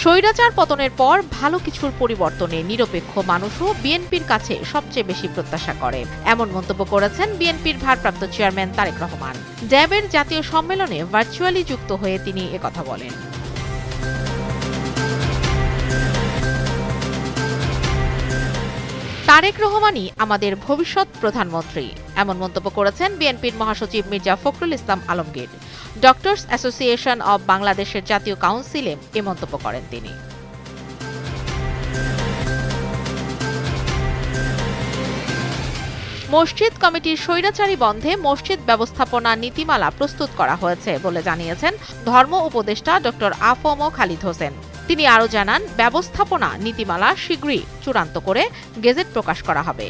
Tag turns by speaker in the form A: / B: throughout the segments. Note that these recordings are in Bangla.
A: স্বৈরাচার পতনের পর ভালো কিছুর পরিবর্তনে নিরপেক্ষ মানুষও বিএনপির কাছে সবচেয়ে বেশি প্রত্যাশা করে, এমন মন্তব্য করেছেন বিএনপির ভারপ্রাপ্ত চেয়ারম্যান তারেক রহমান। র্যাবের জাতীয় সম্মেলনে ভার্চুয়ালি যুক্ত হয়ে তিনি একথা বলেন। তারেক রহমানই আমাদের ভবিষ্যৎ প্রধানমন্ত্রী, এমন মন্তব্য করেছেন বিএনপির মহাসচিব Mirza Fakhrul Islam Alamgir. Doctors association of বাংলাদেশের জাতীয় কাউন্সিলে এ মন্তব্য করেন তিনি। মসজিদ কমিটির স্বৈরাচারী বন্ধে মসজিদ ব্যবস্থাপনা নীতিমালা প্রস্তুত করা হয়েছে বলে জানিয়েছেন ধর্ম উপদেষ্টা ডক্টর আ.ফ.ম. খালিদ হোসেন। তিনি আরও জানান, ব্যবস্থাপনা নীতিমালা শীঘ্রই চূড়ান্ত করে গেজেট প্রকাশ করা হবে।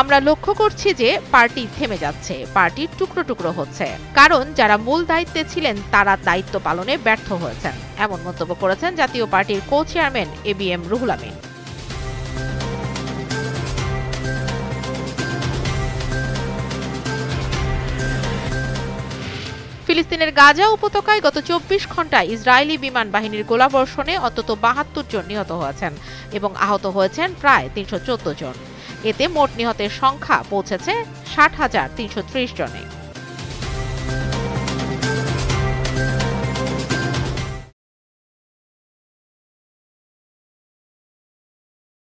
A: আমরা লক্ষ্য করছি যে পার্টি থেমে যাচ্ছে, পার্টি টুকরো টুকরো হচ্ছে, কারণ যারা মূল দায়িত্বে ছিলেন তারা দায়িত্ব পালনে ব্যর্থ হয়েছেন, এমন মন্তব্য করেছেন জাতীয় পার্টির co chairman A B M. Ruhul Amin. ফিলিস্তিনের গাজা উপত্যকায় গত ২৪ ঘণ্টায় ইসরায়েলি বিমান বাহিনীর গোলাবর্ষণে অন্তত ৭২ জন নিহত হয়েছেন এবং আহত হয়েছেন প্রায় ৩১৪ জন। এতে মোট নিহতের সংখ্যা পৌঁছেছে ৬০,৩৩০ জনে।